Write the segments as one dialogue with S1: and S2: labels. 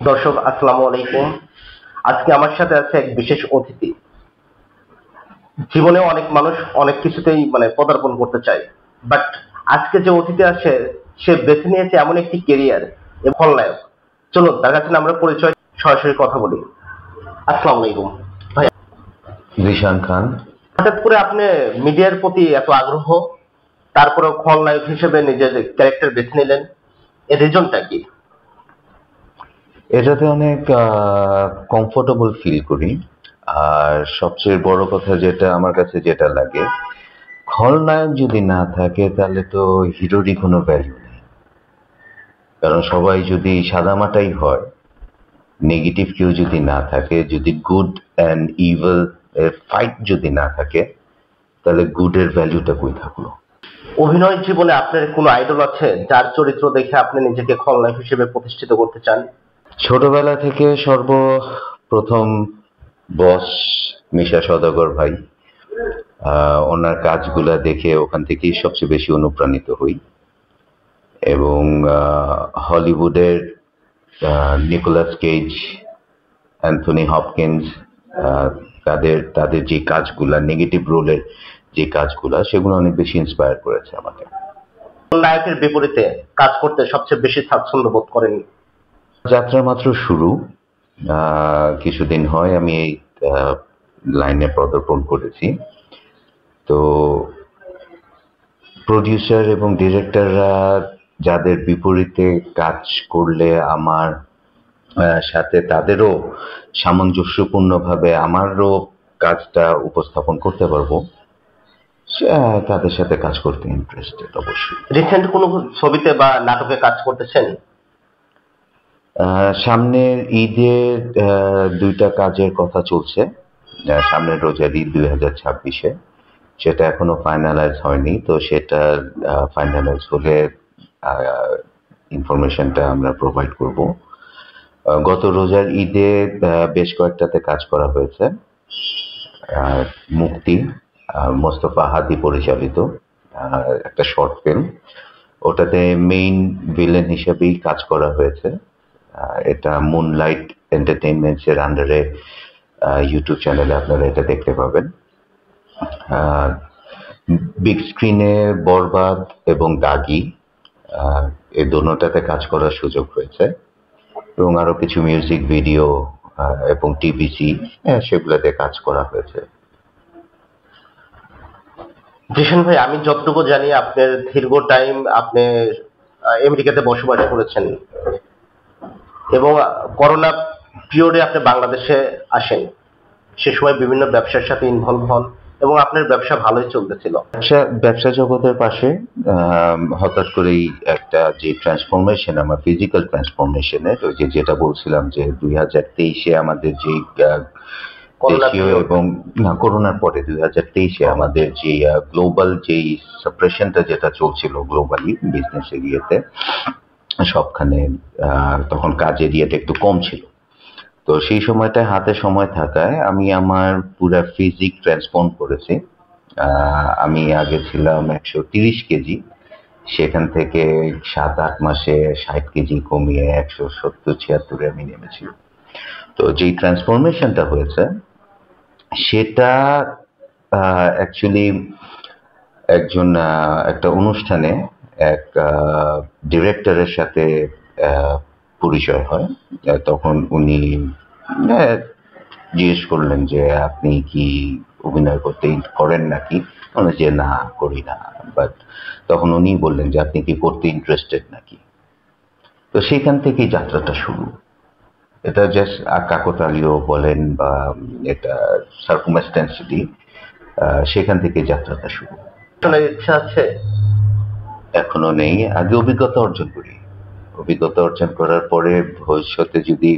S1: দর্শক আসসালামু আলাইকুম। আজকে আমার সাথে আছে এক বিশেষ অতিথি। জীবনে অনেক মানুষ অনেক কিছুতেই পদার্পণ করতে চায়, বাট আজকে যে অতিথি আসে সে বেছে নিয়েছে এমন একটি কেরিয়ার এবং খলনায়ক। চলুন তার কাছে আমরা পরিচয় সরাসরি কথা বলি। আসসালামু আলাইকুম ভাই।
S2: জিশান খান।
S1: হঠাৎ করে আপনি মিডিয়ার প্রতি এত আগ্রহ, তারপরে খলনায়ক হিসেবে নিজের ক্যারেক্টার বেছে নিলেন, এর রিজনটা কি?
S2: এটাতে অনেক কমফোর্টেবল ফিল করি। আর সবচেয়ে বড় কথা যেটা আমার কাছে যেটা লাগে, খলনায়ক যদি না থাকে তাহলে তো হিরোরই কোনো ভ্যালু নেই। কারণ সবাই যদি সাদামাটাই হয়, নেগেটিভ কেউ যদি না থাকে, যদি গুড অ্যান্ড ইভিল এর ফাইট যদি না থাকে, তাহলে গুডের ভ্যালুটা কই থাকলো?
S1: অভিনয় জীবনে আপনার কোনো আইডল আছে যার চরিত্র দেখে আপনি নিজেকে খলনায়ক হিসেবে প্রতিষ্ঠিত করতে চান?
S2: ছোটবেলা থেকে সর্বপ্রথম বস মিশা সওদাগর ভাই। ওনার কাজগুলা দেখে ওখান থেকেই সবচেয়ে বেশি অনুপ্রাণিত হই। এবং হলিউডের নিকোলাস কেজ, অ্যান্থনি হপকিন্স, তাদের তাদের যে কাজগুলা, নেগেটিভ রোলের যে কাজগুলা, সেগুলো অনেক বেশি ইন্সপায়ার করেছে আমাকে।
S1: নায়কের বিপরীতে কাজ করতে সবচেয়ে বেশি স্বাচ্ছন্দ্য বোধ করেন?
S2: যাত্রা মাত্র শুরু। কিছুদিন হয় আমি এই লাইনে পদার্পণ করেছি। তো প্রডিউসার এবং ডিরেক্টররা যাদের বিপরীতে কাজ করলে আমার সাথে তাদেরও সামঞ্জস্যপূর্ণভাবে আমারও কাজটা উপস্থাপন করতে পারবো, তাদের সাথে কাজ করতে ইন্টারেস্টেড অবশ্যই।
S1: রিসেন্ট কোনো ছবিতে বা নাটকে কাজ করতেছেন?
S2: সামনের ঈদে দুইটা কাজের কথা চলছে। সামনের রোজার ঈদ 2026-এ, সেটা এখনো ফাইনালাইজ হয়নি। তো সেটা ফাইনালাইজ হলে ইনফরমেশনটা আমরা প্রোভাইড করব। গত রোজার ঈদে বেশ কয়েকটাতে কাজ করা হয়েছে। মুক্তি, মোস্তফা হাদি পরিচালিত একটা শর্ট ফিল্ম, ওটাতে মেইন ভিলেন হিসেবেই কাজ করা হয়েছে। এটা মুনলাইট এন্টারটেইনমেন্টস এর আন্ডারে ইউটিউব চ্যানেলে আপনারা এটা দেখতে পাবেন। বিগ স্ক্রিনে বরবাদ এবং দাগি, এই দুটোটাতে কাজ করার সুযোগ হয়েছে। এবং আরো কিছু মিউজিক ভিডিও এবং টিভিসি, সেগুলোতে কাজ করা হয়েছে।
S1: জিশান ভাই, আমি যতটুকু জানি আপনার দীর্ঘ টাইম আপনি আমেরিকাতে বসবাস করেছেন এবং করোনা পিরিয়ডে আপনি বাংলাদেশে আসেন। সে সময় বিভিন্ন ব্যবসার সাথে ইনভলভ হন এবং আপনার ব্যবসা ভালোই চলতেছিল।
S2: ব্যবসা জগতের পাশে হঠাৎ করেই একটা যে ট্রান্সফরমেশন, আমার ফিজিক্যাল ট্রান্সফরমেশনের, ওই যেটা বলছিলাম যে 2023-এ আমাদের যে দেশীয় এবং করোনার পরে 2023-এ আমাদের যে গ্লোবাল যেই সাপ্রেশনটা যেটা চলছিল গ্লোবালি বিজনেস এরিয়াতে, সবখানে তখন কাজ এরিয়াটা একটু কম ছিল। তো সেই সময়টায় হাতে সময় থাকায় আমি আমার পুরা ফিজিক ট্রান্সফর্ম করেছি। আমি আগে ছিলাম 130 কেজি, সেখান থেকে 7-8 মাসে 60 কেজি কমিয়ে 170-76 আমি নেমেছি। তো যেই ট্রান্সফরমেশনটা হয়েছে সেটা অ্যাকচুয়ালি একটা অনুষ্ঠানে এক ডিরেক্টরের সাথে পরিচয় হয়। তখন উনি জিজ্ঞেস করলেন যে আপনি কি অভিনয় করেন নাকি? যে না, করি না। বাট তখন উনি বললেন যে আপনি কি করতে ইন্টারেস্টেড নাকি? তো সেখান থেকেই যাত্রাটা শুরু। এটা জাস্ট কাকতালীয় বলেন বা এটা সার্কুমস্ট্যান্সিয়ালি, সেখান থেকে যাত্রাটা শুরু।
S1: ইচ্ছা আছে?
S2: এখনো নেই, আগে অভিজ্ঞতা অর্জন করি। অভিজ্ঞতা অর্জন করার পরে ভবিষ্যতে যদি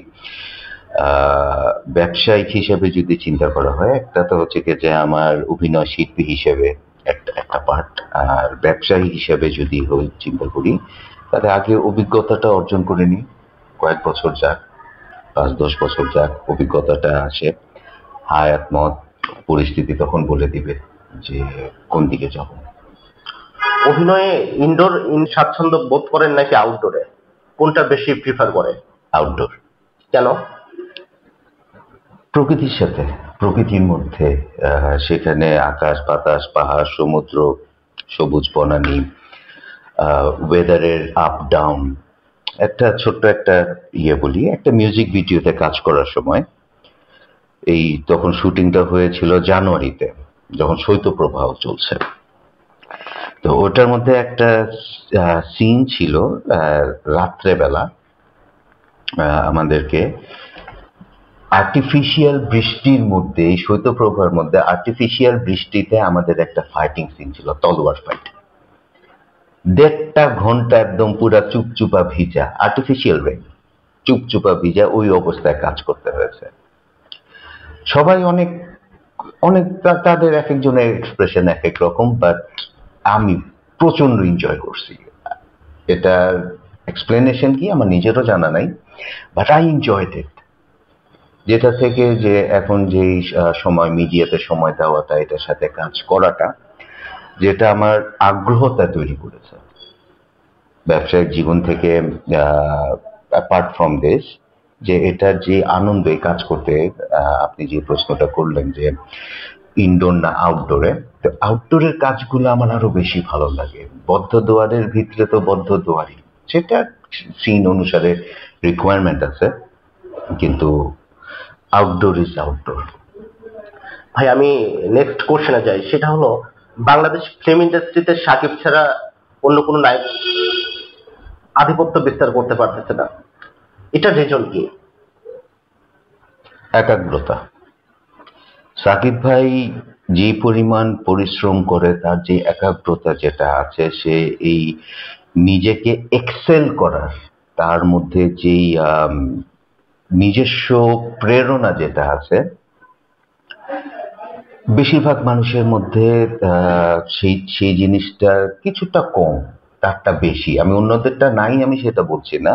S2: ব্যবসায়িক হিসেবে যদি চিন্তা করা হয়, একটা তো হচ্ছে কি যে আমার অভিনয় শিল্পী হিসেবে একটা পার্ট, আর ব্যবসায়ী হিসেবে যদি চিন্তা করি তাহলে আগে অভিজ্ঞতাটা অর্জন করে নিই। কয়েক বছর যাক, 5-10 বছর যাক, অভিজ্ঞতাটা আসে, হায়াত মত পরিস্থিতি তখন বলে দিবে যে কোন দিকে যাব।
S1: অভিনয়ে ইনডোর স্বাচ্ছন্দ্য বোধ করেন নাকি আউটডোরে? কোনটা বেশি প্রিফার করে?
S2: আউটডোর।
S1: কেন?
S2: প্রকৃতির সাথে, প্রকৃতির মধ্যে, সেখানে আকাশ বাতাস পাহাড় সমুদ্র সবুজ বনানী, ওয়েদারের আপ ডাউন। একটা ছোট্ট একটা বলি, একটা মিউজিক ভিডিওতে কাজ করার সময়, এই তখন শুটিংটা হয়েছিল জানুয়ারিতে, যখন শৈত্যপ্রবাহ চলছে। তো ওটার মধ্যে একটা সিন ছিল রাত্রেবেলা আমাদেরকে আর্টিফিশিয়াল বৃষ্টির মধ্যে, এই শৈত্যপ্রবাহের মধ্যে আর্টিফিশিয়াল বৃষ্টিতে আমাদের একটা ফাইটিং সিন ছিল, তলোয়ার ফাইট। 1.5 ঘন্টা একদম পুরা চুপচুপা ভিজা, আর্টিফিশিয়াল রেইন, চুপচুপা ভিজা, ওই অবস্থায় কাজ করতে হয়েছে। সবাই অনেক অনেক তাদের এক একজনের এক্সপ্রেশন এক এক রকম, বাট আমি প্রচন্ড এনজয় করছি। এটার এক্সপ্লেনেশন কি আমার নিজেরও জানা নাই, বাট আই এনজয়েড ইট। যেটা থেকে যে এখন যেই সময় মিডিয়াতে সময় দেওয়াটা, এটার সাথে কাজ করাটা, যেটা আমার আগ্রহতা তৈরি করেছে ব্যবসায়িক জীবন থেকে, অ্যাপার্ট ফ্রম দিস, যে এটার যে আনন্দ এই কাজ করতে। আপনি যে প্রশ্নটা করলেন যে ইনডোর না আউটডোরে, তো আউটডোরের কাজগুলো আমার আরো বেশি ভালো লাগে। বদ্ধ দুয়ারের ভিতরে তো বদ্ধ দুয়ারই, সেটা সিন অনুসারে রিকোয়ারমেন্ট আছে, কিন্তু আউটডোর ইজ আউটডোর।
S1: ভাই আমি নেক্সট কোশ্চেনে যাই, সেটা হলো বাংলাদেশ ফিল্ম ইন্ডাস্ট্রিতে সাকিব ছাড়া অন্য কোনো নায়ক আধিপত্য বিস্তার করতে পারতেছে না, এটার রিজন কি?
S2: একাগ্রতা। সাকিব ভাই যে পরিমাণ পরিশ্রম করে, তার যে একাগ্রতা যেটা আছে, সে এই নিজেকে এক্সেল করার, তার মধ্যে যেই নিজস্ব প্রেরণা যেটা আছে, বেশিরভাগ মানুষের মধ্যে সেই জিনিসটা কিছুটা কম, তারটা বেশি। আমি অন্যদেরটা নাই আমি সেটা বলছি না।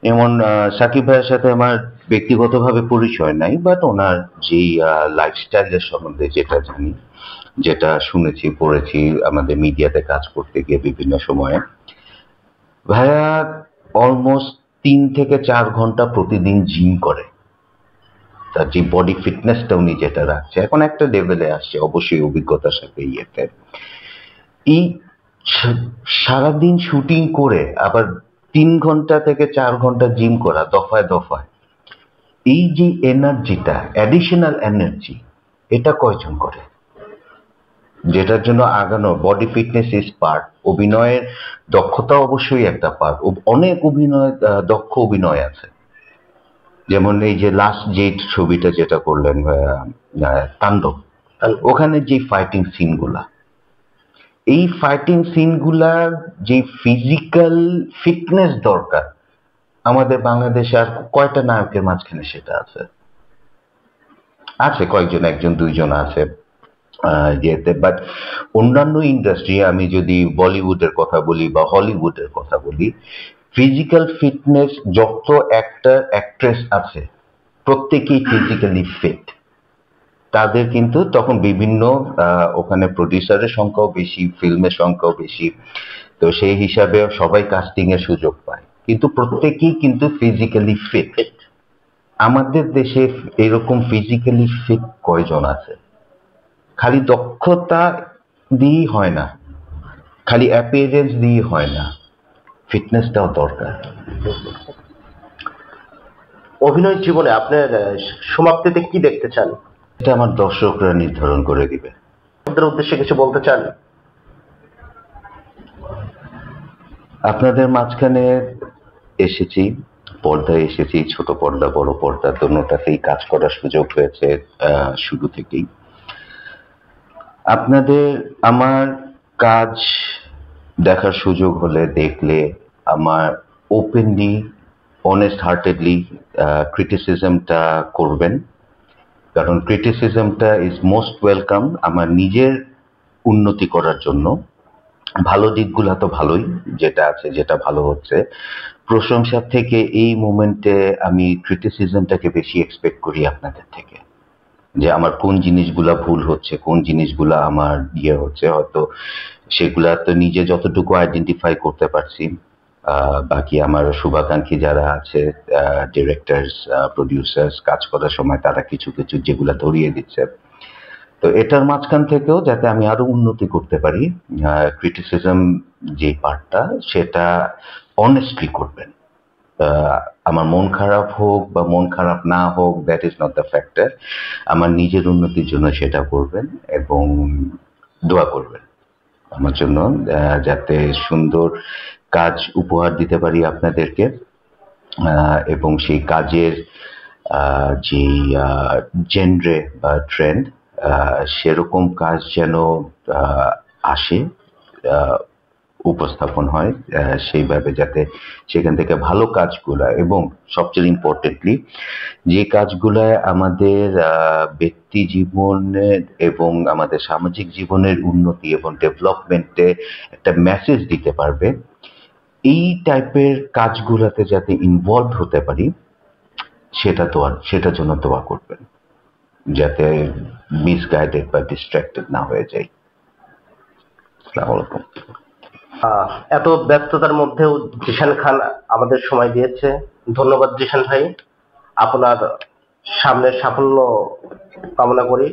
S2: যেমন সাকিব ভাইয়ের সাথে আমার ব্যক্তিগতভাবে পরিচয় নাই, বাট ওনার যেই লাইফস্টাইলের সম্বন্ধে যেটা জানি, যেটা শুনেছি পড়েছি আমাদের মিডিয়াতে কাজ করতে গিয়ে বিভিন্ন সময়ে, ভাইয়া অলমোস্ট 3 থেকে 4 ঘন্টা প্রতিদিন জিম করে। তার যে বডি ফিটনেসটা উনি যেটা রাখছে, এখন একটা লেভেলে আসছে অবশ্যই অভিজ্ঞতার সাথে। এই সারাদিন শুটিং করে আবার 3 ঘন্টা থেকে 4 ঘন্টা জিম করা দফায় দফায়, এই যে এনার্জিটা, অ্যাডিশনাল এনার্জি, এটা কয়জন করে? যেটার জন্য আগানো বডি ফিটনেস ইজ পার্ট, অভিনয়ের দক্ষতা অবশ্যই একটা পার্ট। অনেক দক্ষ অভিনয় আছে, যেমন এই যে লাস্ট যে ছবিটা যেটা করলেন তাণ্ডব, ওখানে যে ফাইটিং সিনগুলা, এই ফাইটিং সিনগুলার যে ফিজিক্যাল ফিটনেস দরকার, আমাদের বাংলাদেশে আর কয়টা নায়কের মাঝখানে সেটা আছে? আছে কয়েকজন, একজন দুইজন আছে যেতে, বাট অন্যান্য ইন্ডাস্ট্রি, আমি যদি বলিউডের কথা বলি বা হলিউডের কথা বলি, ফিজিক্যাল ফিটনেস যত অ্যাক্টর অ্যাক্ট্রেস আছে প্রত্যেকেই ফিজিক্যালি ফিট। তাদের কিন্তু তখন বিভিন্ন ওখানে প্রডিউসারের সংখ্যাও বেশি, ফিল্মের সংখ্যাও বেশি, তো সেই হিসাবে সবাই কাস্টিং এর সুযোগ পায়, কিন্তু প্রত্যেকেই কিন্তু ফিজিক্যালি ফিট। আমাদের দেশে এরকম ফিজিক্যালি ফিট কয়জন আছে? খালি দক্ষতা দিয়েই হয় না, খালি অ্যাপিয়ারেন্স দিয়ে হয় না, ফিটনেসটাও দরকার।
S1: অভিনয় জীবনে আপনার সমাপ্তিতে কি দেখতে চান?
S2: এটা আমার দর্শকরা নির্ধারণ করে দিবে।
S1: আপনাদের উদ্দেশ্যে কিছু বলতে চান?
S2: আপনাদের মাঝখানে এসেছি, পর্দায় এসেছি, ছোট পর্দা বড় পর্দা দোনোটাতেই কাজ করার সুযোগ হয়েছে শুরু থেকেই। আপনাদের আমার কাজ দেখার সুযোগ হলে, দেখলে, আমার ওপেনলি অনেস্ট হার্টেডলি ক্রিটিসিজমটা করবেন, কারণ ক্রিটিসিজমটা ইজ মোস্ট ওয়েলকাম আমার নিজের উন্নতি করার জন্য। ভালো দিকগুলো তো ভালোই, যেটা আছে যেটা ভালো হচ্ছে, প্রশংসার থেকে এই মোমেন্টে আমি ক্রিটিসিজমটাকে বেশি এক্সপেক্ট করি আপনাদের থেকে, যে আমার কোন জিনিসগুলা ভুল হচ্ছে, কোন জিনিসগুলা আমার হচ্ছে, হয়তো সেগুলা তো নিজে যতটুকু আইডেন্টিফাই করতে পারছি, বাকি আমার শুভাকাঙ্ক্ষী যারা আছে, ডিরেক্টরস, প্রডিউসার্স, কাজ করার সময় তারা কিছু কিছু যেগুলা ধরিয়ে দিচ্ছে। তো এটার মাঝখান থেকেও যাতে আমি আরো উন্নতি করতে পারি, ক্রিটিসিজম যে পার্টটা সেটা অনেস্টলি করবেন। আমার মন খারাপ হোক বা মন খারাপ না হোক, that is not the factor. আমার নিজের উন্নতির জন্য সেটা করবেন এবং দোয়া করবেন আমার জন্য, যাতে সুন্দর কাজ উপহার দিতে পারি আপনাদেরকে, এবং সেই কাজের যে জেনরে বা ট্রেন্ড, সেরকম কাজ যেন আসে, উপস্থাপন হয়, সেইভাবে যাতে সেখান থেকে ভালো কাজগুলা, এবং সবচেয়ে ইম্পর্টেন্টলি যে কাজগুলা আমাদের ব্যক্তি জীবনের এবং আমাদের সামাজিক জীবনের উন্নতি এবং ডেভেলপমেন্টে একটা মেসেজ দিতে পারবে, এই টাইপের কাজগুলাতে যাতে ইনভলভ হতে পারি, সেটার জন্য দোয়া করবেন, যাতে মিসগাইডেড বা ডিস্ট্রাক্টেড না হয়ে যাই। আসসালামু আলাইকুম।
S1: এত ব্যস্ততার মধ্যেও জিশান খান আমাদের সময় দিয়েছে, ধন্যবাদ জিশান ভাই। আপনার সামনের সাফল্য কামনা করি।